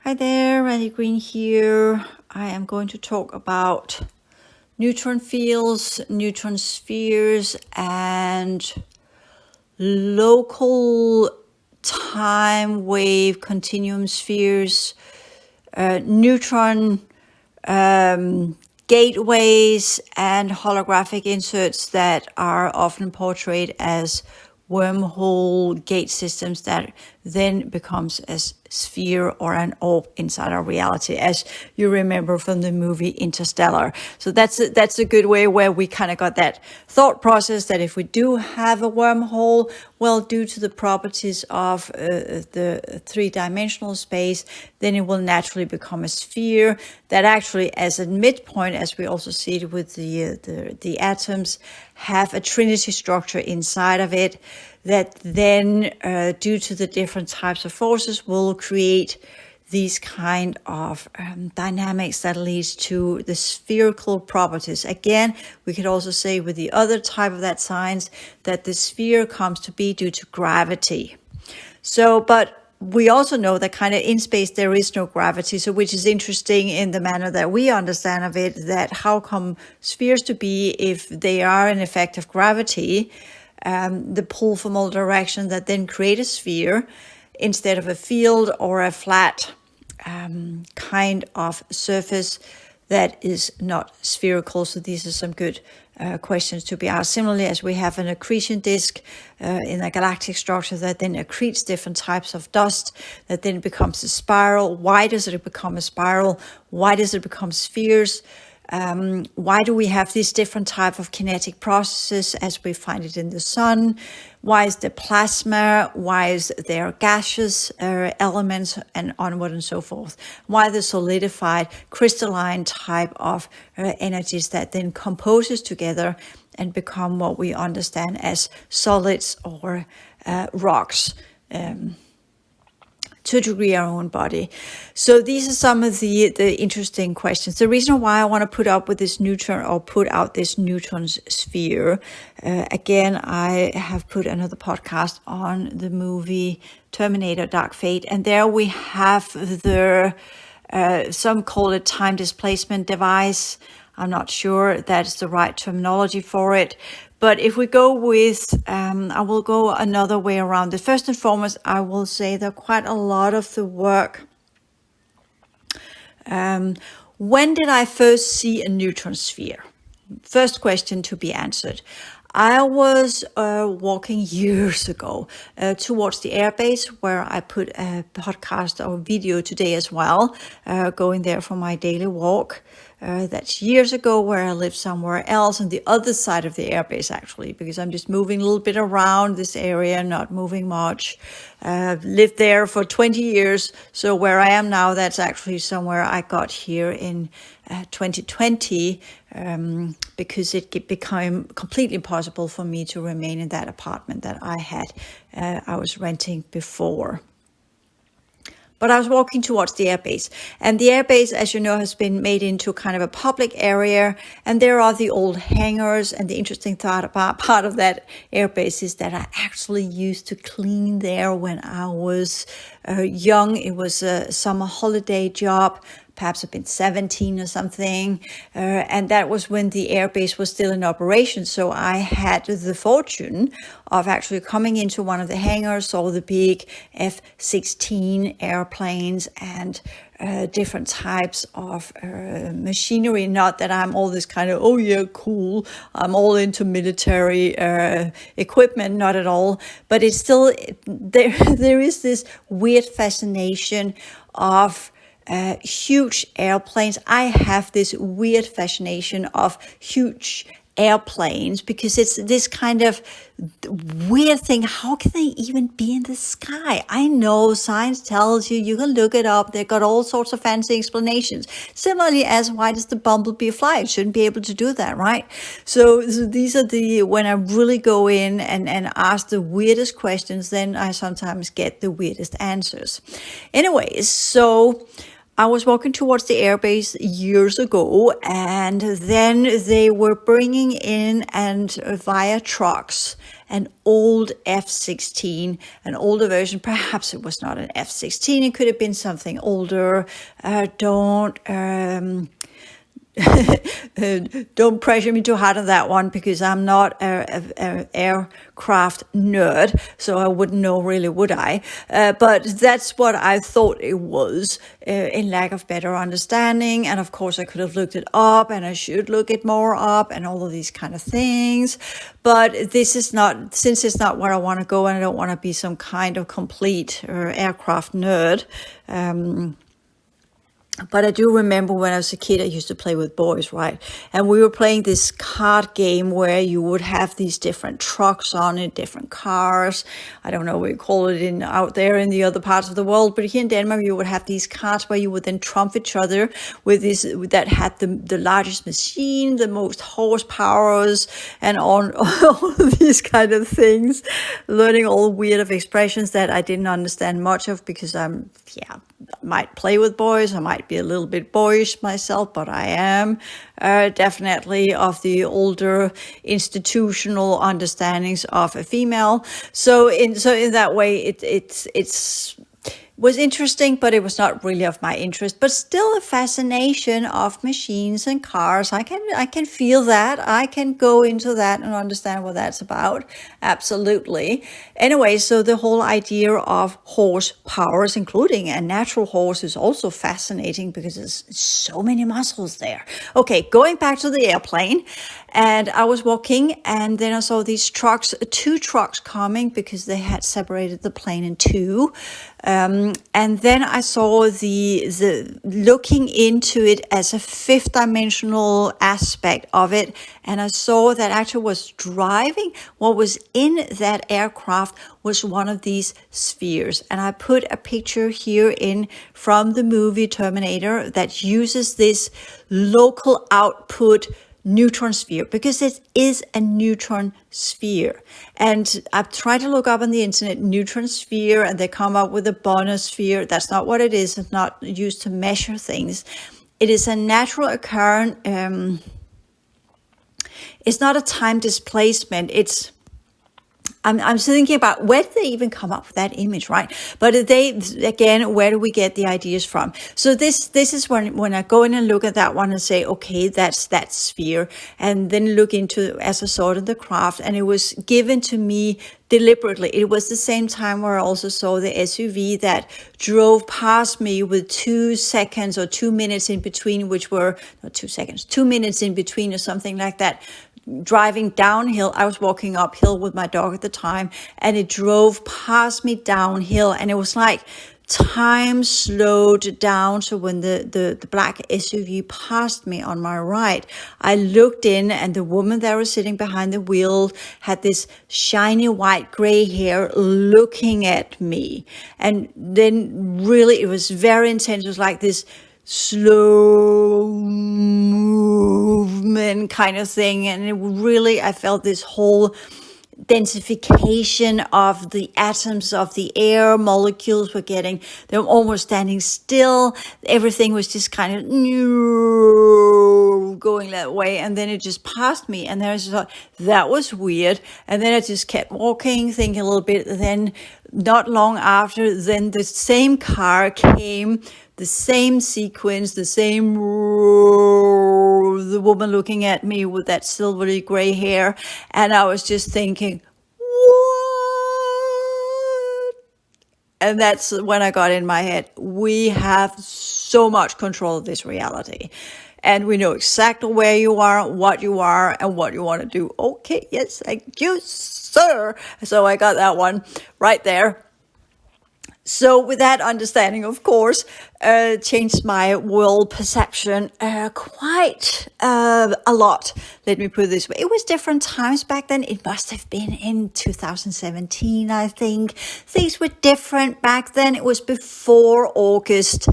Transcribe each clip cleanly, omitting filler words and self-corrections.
Hi there, Randi Green here. I am going to talk about neutron fields, neutron spheres, and local time wave continuum spheres, neutron gateways, and holographic inserts that are often portrayed as wormhole gate systems that then becomes a sphere or an orb inside our reality, as you remember from the movie Interstellar. So that's a good way where we kind of got that thought process that if we do have a wormhole, well, due to the properties of the three-dimensional space, then it will naturally become a sphere that actually, as a midpoint, as we also see it with the atoms, have a trinity structure inside of it that then, due to the different types of forces, will create these kind of dynamics that leads to the spherical properties. Again, we could also say with the other type of that science that the sphere comes to be due to gravity. So, but we also know that kind of in space there is no gravity, so which is interesting in the manner that we understand of it, that how come spheres to be if they are an effect of gravity, the pull from all directions that then create a sphere instead of a field or a flat kind of surface that is not spherical. So these are some good questions to be asked. Similarly, as we have an accretion disk in a galactic structure that then accretes different types of dust that then becomes a spiral. Why does it become a spiral? Why does it become spheres? Why do we have these different type of kinetic processes as we find it in the sun? Why is there plasma? Why is there gaseous elements and onward and so forth? Why the solidified crystalline type of energies that then composes together and become what we understand as solids or rocks? To a degree our own body. So these are some of the interesting questions. The reason why I want to put up with this neutron or put out this neutron sphere, again, I have put another podcast on the movie Terminator Dark Fate, and there we have the, some call it time displacement device. I'm not sure that's the right terminology for it. But if we go with, I will go another way around it. First and foremost, I will say that quite a lot of the work. When did I first see a neutron sphere? First question to be answered. I was walking years ago towards the airbase where I put a podcast or video today as well, going there for my daily walk. That's years ago where I lived somewhere else on the other side of the airbase actually, because I'm just moving a little bit around this area, not moving much. Lived there for 20 years. So where I am now, that's actually somewhere I got here in 2020 because it became completely impossible for me to remain in that apartment that I was renting before. But I was walking towards the airbase, and the airbase, as you know, has been made into kind of a public area, and there are the old hangars. And the interesting thought about part of that airbase is that I actually used to clean there when I was young. It was a summer holiday job. Perhaps I've been 17 or something. And that was when the airbase was still in operation. So I had the fortune of actually coming into one of the hangars, saw the big F-16 airplanes and different types of machinery. Not that I'm all this kind of, oh yeah, cool, I'm all into military equipment, not at all. But it's still, there is this weird fascination of huge airplanes. I have this weird fascination of huge airplanes because it's this kind of weird thing. How can they even be in the sky? I know science tells you, you can look it up. They've got all sorts of fancy explanations. Similarly as why does the bumblebee fly? It shouldn't be able to do that, right? So these are when I really go in and ask the weirdest questions, then I sometimes get the weirdest answers. Anyways, so I was walking towards the airbase years ago, and then they were bringing in and via trucks an old F-16, an older version. Perhaps it was not an F-16. It could have been something older. Don't pressure me too hard on that one, because I'm not a aircraft nerd, so I wouldn't know really, would I? But that's what I thought it was, in lack of better understanding. And of course I could have looked it up, and I should look it more up, and all of these kind of things. But this is not, since it's not where I want to go, and I don't want to be some kind of complete aircraft nerd. But I do remember when I was a kid, I used to play with boys, right? And we were playing this card game where you would have these different trucks on it, different cars. I don't know what you call it out there in the other parts of the world, but here in Denmark, you would have these cards where you would then trump each other with this that had the largest machine, the most horsepowers, and on all of these kind of things. Learning all weird of expressions that I didn't understand much of, because might play with boys. I might be a little bit boyish myself, but I am definitely of the older institutional understandings of a female. So in that way, it's was interesting, but it was not really of my interest. But still, a fascination of machines and cars. I can feel that. I can go into that and understand what that's about. Absolutely. Anyway, so the whole idea of horse powers, including a natural horse, is also fascinating, because there's so many muscles there. Okay, going back to the airplane. And I was walking, and then I saw these trucks, 2 trucks coming, because they had separated the plane in 2. And then I saw the looking into it as a 5th dimensional aspect of it. And I saw that actually was driving, what was in that aircraft was one of these spheres. And I put a picture here in from the movie Terminator that uses this local output neutron sphere, because it is a neutron sphere. And I've tried to look up on the internet neutron sphere, and they come up with a bonus sphere. That's not what it is. It's not used to measure things. It is a natural occurrence. It's not a time displacement. I'm thinking about, where did they even come up with that image, right? But where do we get the ideas from? So this is when I go in and look at that one and say, okay, that's that sphere, and then look into as I saw it in the craft, and it was given to me deliberately. It was the same time where I also saw the SUV that drove past me with 2 seconds or 2 minutes in between, which were not 2 seconds, 2 minutes in between or something like that. Driving downhill. I was walking uphill with my dog at the time, and it drove past me downhill, and it was like time slowed down. So when the black SUV passed me on my right, I looked in, and the woman that was sitting behind the wheel had this shiny white gray hair looking at me. And then really it was very intense. It was like this slow movement kind of thing, and it really, I felt this whole densification of the atoms of the air molecules they were almost standing still. Everything was just kind of going that way, and then it just passed me, and then I just thought that was weird, and then I just kept walking, thinking a little bit. Then not long after, then the same car came, the same sequence, the woman looking at me with that silvery gray hair. And I was just thinking, what? And that's when I got in my head, we have so much control of this reality. And we know exactly where you are, and what you want to do. Okay, yes, thank you, sir. So I got that one right there. So with that understanding, of course, changed my world perception quite a lot. Let me put it this way. It was different times back then. It must have been in 2017, I think. Things were different back then. It was before August.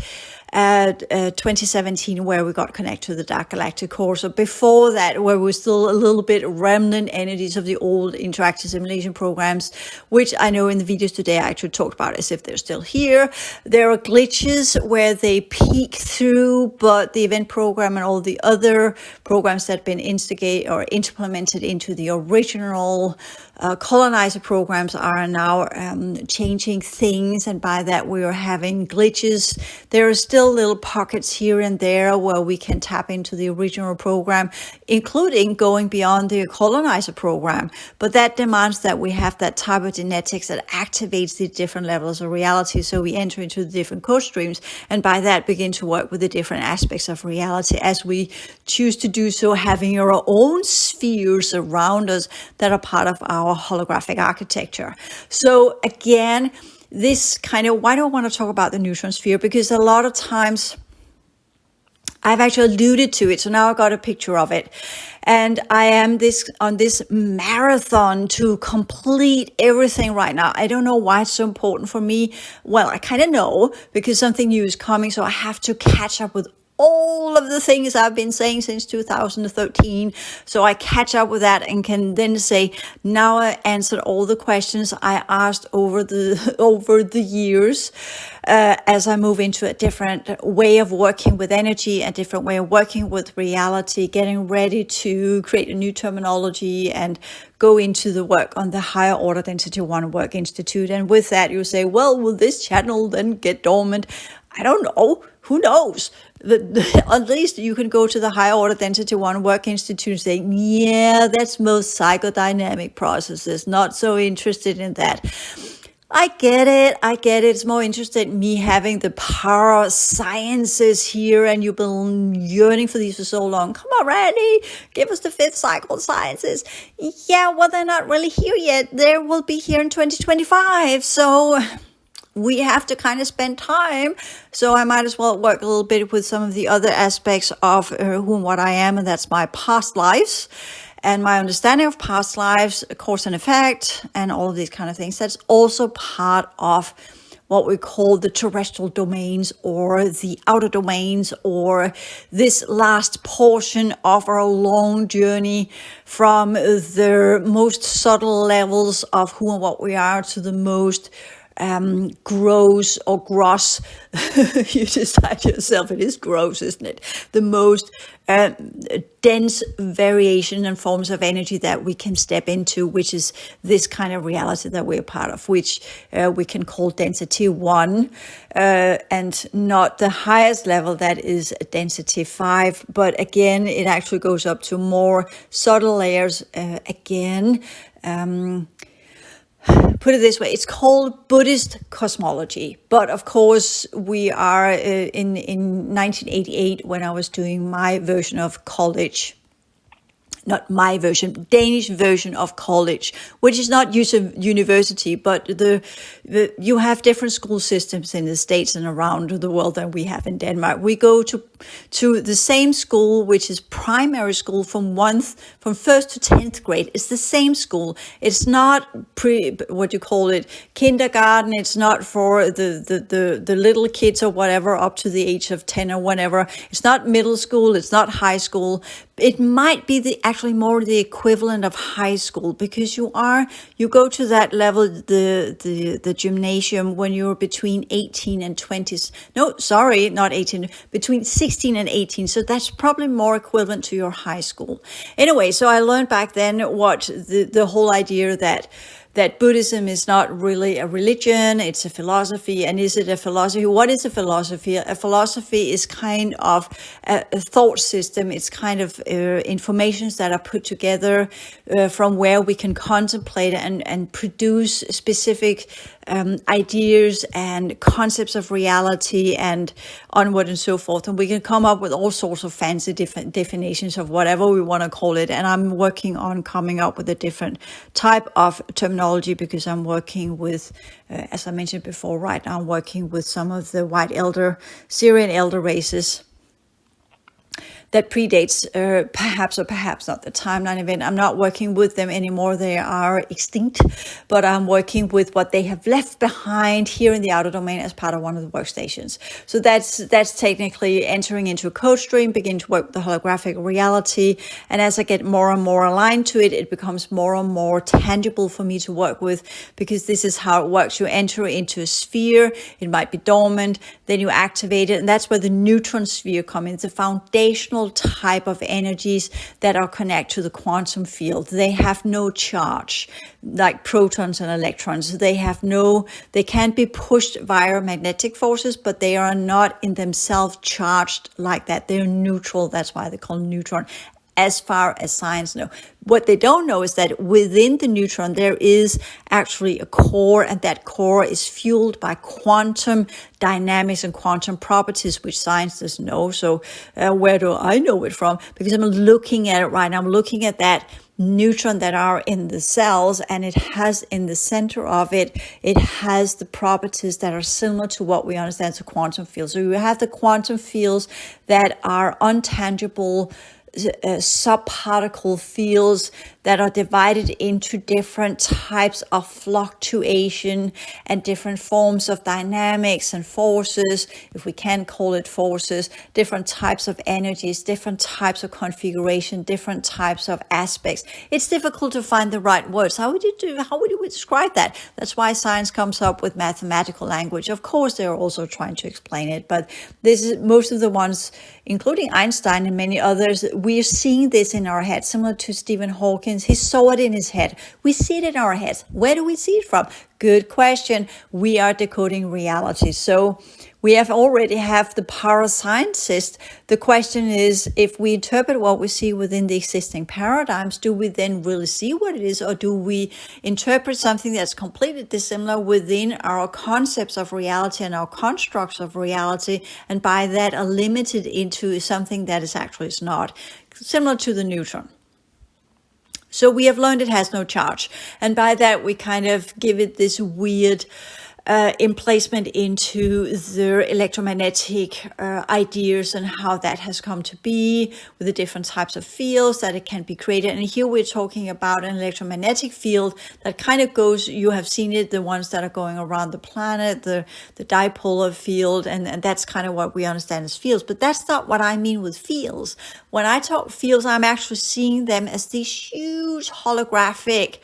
at 2017, where we got connected to the dark galactic core. So before that, where we're still a little bit remnant entities of the old interactive simulation programs, which I know in the videos today I actually talked about as if they're still here. There are glitches where they peek through, but the event program and all the other programs that have been instigated or implemented into the original colonizer programs are now changing things, and by that we are having glitches. There are still little pockets here and there where we can tap into the original program, including going beyond the colonizer program, but that demands that we have that type of genetics that activates the different levels of reality, so we enter into the different code streams, and by that begin to work with the different aspects of reality as we choose to do so, having our own spheres around us that are part of our holographic architecture. So again, this kind of, why do I want to talk about the neutron sphere? Because a lot of times I've actually alluded to it. So now I got a picture of it, and I am on this marathon to complete everything right now. I don't know why it's so important for me. Well, I kind of know, because something new is coming. So I have to catch up with all of the things I've been saying since 2013. So I catch up with that and can then say, now I answered all the questions I asked over the years, as I move into a different way of working with energy, a different way of working with reality, getting ready to create a new terminology and go into the work on the higher order density 1 work institute. And with that, you say, well, will this channel then get dormant? I don't know. Who knows? At least you can go to the higher order density 1 work institute and say, yeah, that's most psychodynamic processes. Not so interested in that. I get it. It's more interested in me having the power sciences here, and you've been yearning for these for so long. Come on, Randy, give us the 5th cycle sciences. Yeah, well, they're not really here yet. They will be here in 2025. So we have to kind of spend time. So I might as well work a little bit with some of the other aspects of who and what I am, and that's my past lives and my understanding of past lives, cause and effect, and all of these kind of things. That's also part of what we call the terrestrial domains or the outer domains, or this last portion of our long journey from the most subtle levels of who and what we are to the most gross or gross. You decide yourself, it is gross, isn't it? The most dense variation and forms of energy that we can step into, which is this kind of reality that we're part of, which we can call density 1, and not the highest level, that is density 5. But again, it actually goes up to more subtle layers again. Put it this way, it's called Buddhist cosmology. But of course, we are in 1988, when I was doing my version of college, not my version, Danish version of college, which is not university, but you have different school systems in the States and around the world than we have in Denmark. We go to the same school, which is primary school from 1st to 10th grade. It's the same school. It's not kindergarten. It's not for the little kids or whatever up to the age of 10 or whatever. It's not middle school. It's not high school. It might be actually more the equivalent of high school, because you go to that level, the gymnasium, when you're between 18 and 20s. No, sorry, not 18, between 16 and 18. So that's probably more equivalent to your high school. Anyway, so I learned back then what the whole idea that Buddhism is not really a religion, it's a philosophy. And is it a philosophy? What is a philosophy? A philosophy is kind of a thought system. It's kind of informations that are put together from where we can contemplate and produce specific ideas and concepts of reality and onward and so forth. And we can come up with all sorts of fancy different definitions of whatever we want to call it. And I'm working on coming up with a different type of terminology, because I'm working with, as I mentioned before, right now I'm working with some of the white elder, Syrian elder races that predates perhaps or perhaps not the timeline event. I'm not working with them anymore. They are extinct, but I'm working with what they have left behind here in the outer domain as part of one of the workstations. So that's technically entering into a code stream, begin to work with the holographic reality. And as I get more and more aligned to it, it becomes more and more tangible for me to work with, because this is how it works. You enter into a sphere, it might be dormant, then you activate it. And that's where the neutron sphere comes in. It's a foundational type of energies that are connected to the quantum field. They have no charge, like protons and electrons. They can't be pushed via magnetic forces, but they are not in themselves charged like that. They're neutral. That's why they're called neutron, as far as science know. What they don't know is that within the neutron, there is actually a core, and that core is fueled by quantum dynamics and quantum properties, which science doesn't know. So where do I know it from? Because I'm looking at it right now. I'm looking at that neutron that are in the cells, and it has in the center of it, it has the properties that are similar to what we understand as a quantum field. So you have the quantum fields that are untangible, subparticle fields that are divided into different types of fluctuation and different forms of dynamics and forces, if we can call it forces, different types of energies, different types of configuration, different types of aspects. It's difficult to find the right words. How would you describe that? That's why science comes up with mathematical language. Of course, they're also trying to explain it, but this is most of the ones, including Einstein and many others, we're seeing this in our head, similar to Stephen Hawking. He saw it in his head. We see it in our heads. Where do we see it from? Good question. We are decoding reality. So we already have the power of scientists. The question is, if we interpret what we see within the existing paradigms, do we then really see what it is, or do we interpret something that's completely dissimilar within our concepts of reality and our constructs of reality, and by that are limited into something that is actually not, similar to the neutron? So we have learned it has no charge. And by that, we kind of give it this weird emplacement into the electromagnetic ideas and how that has come to be with the different types of fields that it can be created. And here we're talking about an electromagnetic field that kind of goes, you have seen it, the ones that are going around the planet, the dipolar field, and that's kind of what we understand as fields. But that's not what I mean with fields. When I talk fields, I'm actually seeing them as these huge holographic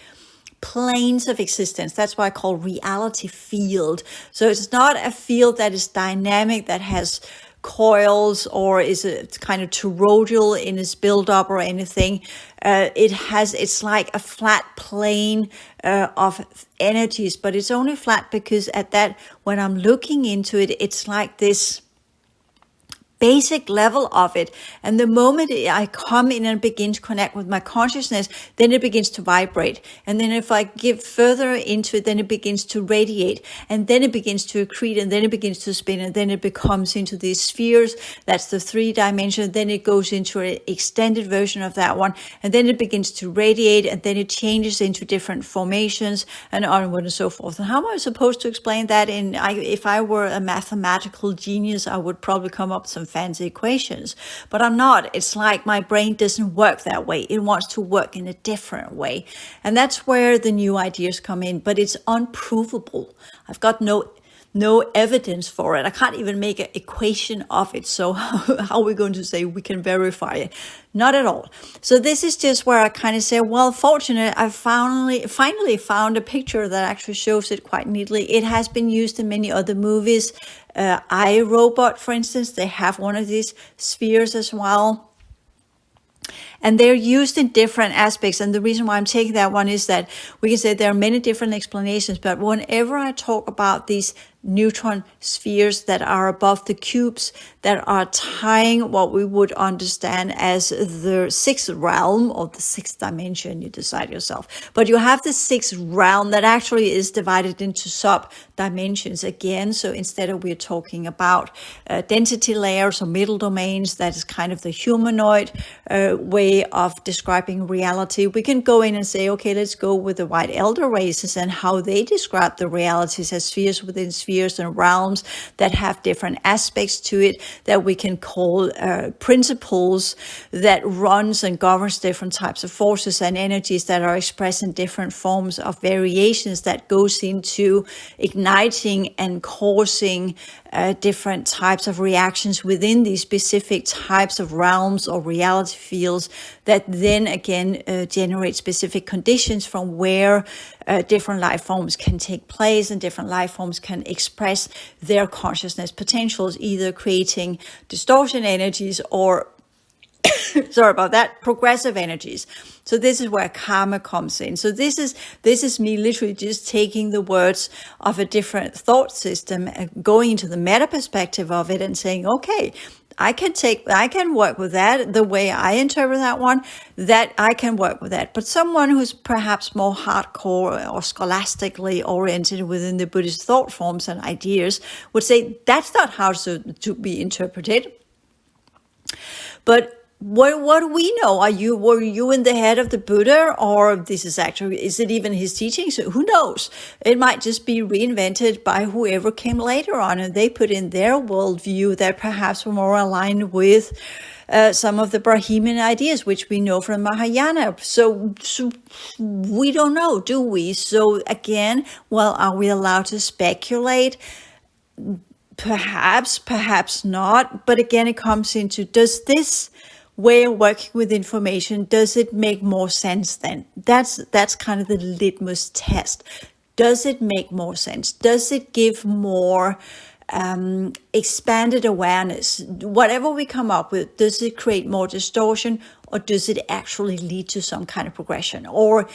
planes of existence. That's why I call reality field. So it's not a field that is dynamic, that has coils, or is it kind of toroidal in its build-up or anything. It's like a flat plane of energies, but it's only flat because at that, when I'm looking into it, it's like this basic level of it. And the moment I come in and begin to connect with my consciousness, then it begins to vibrate. And then if I give further into it, then it begins to radiate. And then it begins to accrete, and then it begins to spin, and then it becomes into these spheres. That's the 3 dimension. Then it goes into an extended version of that one. And then it begins to radiate, and then it changes into different formations and onward and so forth. And how am I supposed to explain that? If I were a mathematical genius, I would probably come up with some fancy equations, but I'm not. It's like my brain doesn't work that way. It wants to work in a different way. And that's where the new ideas come in, but it's unprovable. I've got no evidence for it. I can't even make an equation of it. So how are we going to say we can verify it? Not at all. So this is just where I kind of say, well, fortunately, I finally found a picture that actually shows it quite neatly. It has been used in many other movies. iRobot, for instance, they have one of these spheres as well. And they're used in different aspects. And the reason why I'm taking that one is that we can say there are many different explanations. But whenever I talk about these neutron spheres that are above the cubes, that are tying what we would understand as the 6th realm or the 6th dimension, you decide yourself. But you have the 6th realm that actually is divided into sub dimensions again. So instead of we're talking about density layers or middle domains, that is kind of the humanoid way of describing reality. We can go in and say, okay, let's go with the white elder races and how they describe the realities as spheres within spheres spheres and realms that have different aspects to it that we can call principles that runs and governs different types of forces and energies that are expressed in different forms of variations that goes into igniting and causing different types of reactions within these specific types of realms or reality fields that then again generate specific conditions from where different life forms can take place and different life forms can express their consciousness potentials, either creating distortion energies or sorry about that, progressive energies. So this is where karma comes in. So this is me literally just taking the words of a different thought system and going into the meta perspective of it and saying, okay, I can work with that the way I interpret that one, that I can work with that. But someone who's perhaps more hardcore or scholastically oriented within the Buddhist thought forms and ideas would say that's not how to be interpreted. But what do we know? Were you in the head of the Buddha, or is it even his teachings? Who knows? It might just be reinvented by whoever came later on, and they put in their worldview that perhaps were more aligned with some of the Brahmin ideas, which we know from Mahayana. So we don't know, do we? So again, well, are we allowed to speculate? Perhaps not. But again, it comes into, does this way of working with information, does it make more sense then? That's kind of the litmus test. Does it make more sense? Does it give more expanded awareness? Whatever we come up with, does it create more distortion, or does it actually lead to some kind of progression or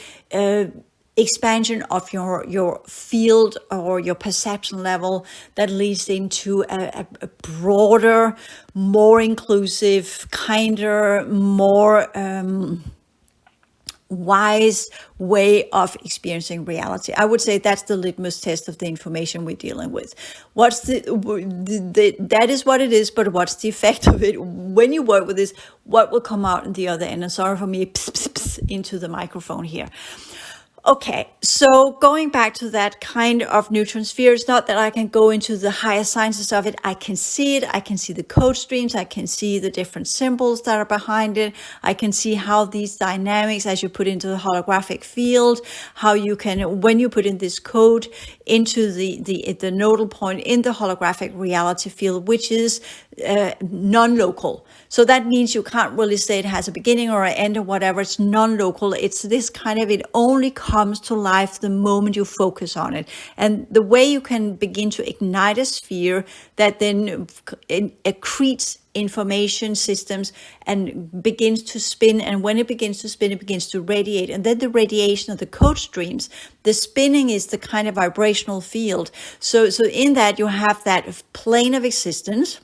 expansion of your field or your perception level that leads into a broader, more inclusive, kinder, more wise way of experiencing reality? I would say that's the litmus test of the information we're dealing with. That is what it is, but what's the effect of it when you work with this? What will come out in the other end? And sorry for me into the microphone here. Okay, so going back to that kind of neutron sphere, it's not that I can go into the higher sciences of it. I can see it. I can see the code streams. I can see the different symbols that are behind it. I can see how these dynamics, as you put into the holographic field, how you can, when you put in this code into the nodal point in the holographic reality field, which is non-local. So that means you can't really say it has a beginning or an end or whatever. It's non-local. It's this kind of, it only comes to life the moment you focus on it. And the way you can begin to ignite a sphere that then accretes information systems and begins to spin. And when it begins to spin, it begins to radiate. And then the radiation of the code streams, the spinning is the kind of vibrational field. So in that you have that plane of existence.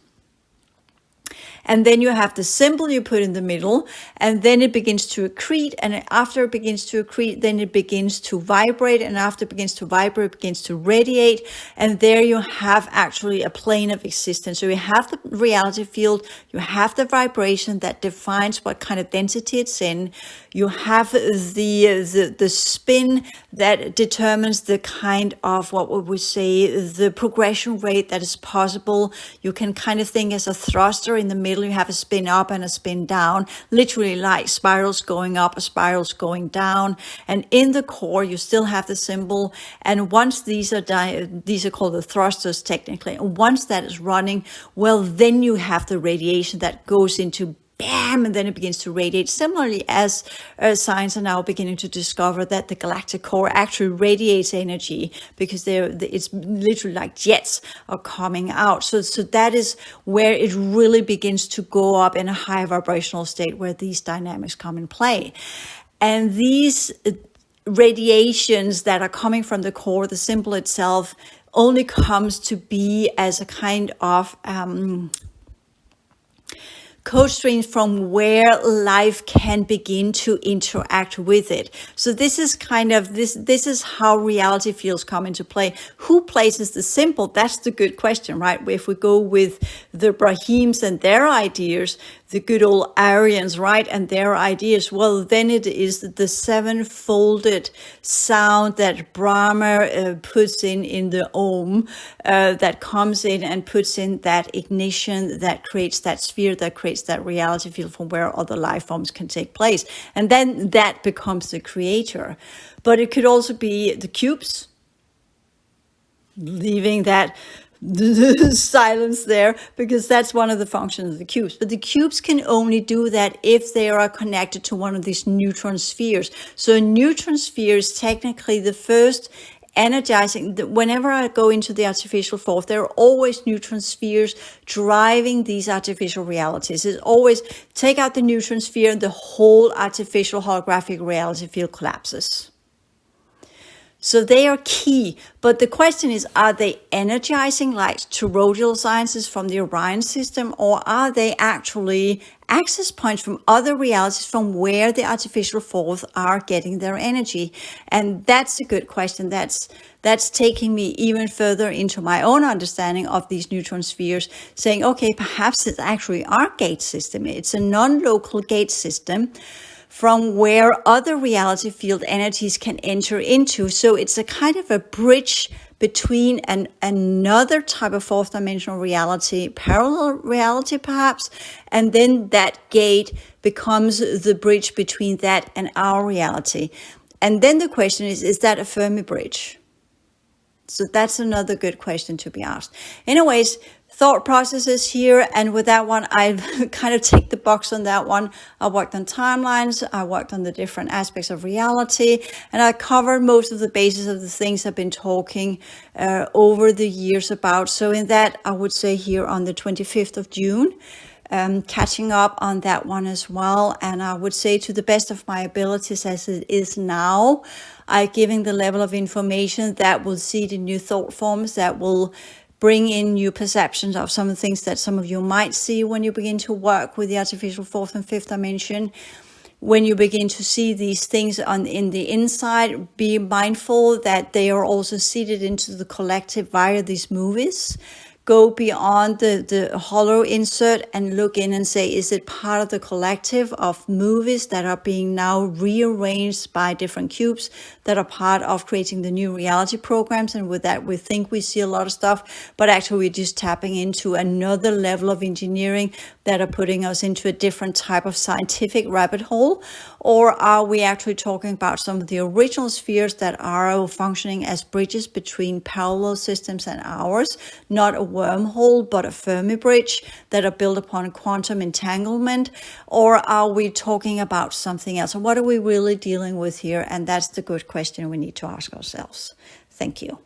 And then you have the symbol you put in the middle, and then it begins to accrete. And after it begins to accrete, then it begins to vibrate. And after it begins to vibrate, it begins to radiate. And there you have actually a plane of existence. So you have the reality field, you have the vibration that defines what kind of density it's in. You have the spin that determines the kind of, what would we say, the progression rate that is possible. You can kind of think as a thruster in the middle. You have a spin up and a spin down, literally like spirals going up, spirals going down. And in the core, you still have the symbol. And once these are called the thrusters technically. And once that is running, well, then you have the radiation that goes into bam, and then it begins to radiate. Similarly, as science are now beginning to discover that the galactic core actually radiates energy because it's literally like jets are coming out. So that is where it really begins to go up in a high vibrational state where these dynamics come in play. And these radiations that are coming from the core, the symbol itself, only comes to be as a kind of code streams from where life can begin to interact with it. So this is kind of, this is how reality fields come into play. Who places the symbol? That's the good question, right? If we go with the Brahims and their ideas, the good old Aryans, right, and their ideas. Well, then it is the seven-folded sound that Brahma puts in the Om, that comes in and puts in that ignition that creates that sphere, that creates that reality field from where other life forms can take place. And then that becomes the creator. But it could also be the cubes, leaving that silence there, because that's one of the functions of the cubes. But the cubes can only do that if they are connected to one of these neutron spheres. So a neutron sphere is technically the first energizing. Whenever I go into the artificial fourth, there are always neutron spheres driving these artificial realities. It's always take out the neutron sphere and the whole artificial holographic reality field collapses. So they are key, but the question is, are they energizing like toroidal sciences from the Orion system, or are they actually access points from other realities from where the artificial fourth are getting their energy? And that's a good question. That's taking me even further into my own understanding of these neutron spheres, saying, okay, perhaps it's actually our gate system. It's a non-local gate system from where other reality field energies can enter into. So it's a kind of a bridge between another type of fourth dimensional reality, parallel reality perhaps, and then that gate becomes the bridge between that and our reality. And then the question is that a Fermi bridge? So that's another good question to be asked. Anyways, thought processes here, and with that one, I kind of ticked the box on that one. I worked on timelines, I worked on the different aspects of reality, and I covered most of the basis of the things I've been talking over the years about. So in that, I would say here on the 25th of June, catching up on that one as well. And I would say to the best of my abilities as it is now, I'm giving the level of information that will seed in new thought forms, that will bring in new perceptions of some of the things that some of you might see when you begin to work with the artificial fourth and fifth dimension. When you begin to see these things in the inside, be mindful that they are also seeded into the collective via these movies. Go beyond the hollow insert and look in and say, is it part of the collective of movies that are being now rearranged by different cubes that are part of creating the new reality programs? And with that, we think we see a lot of stuff, but actually we're just tapping into another level of engineering that are putting us into a different type of scientific rabbit hole. Or are we actually talking about some of the original spheres that are functioning as bridges between parallel systems and ours, not a wormhole, but a Fermi bridge that are built upon quantum entanglement? Or are we talking about something else? And what are we really dealing with here? And that's the good question we need to ask ourselves. Thank you.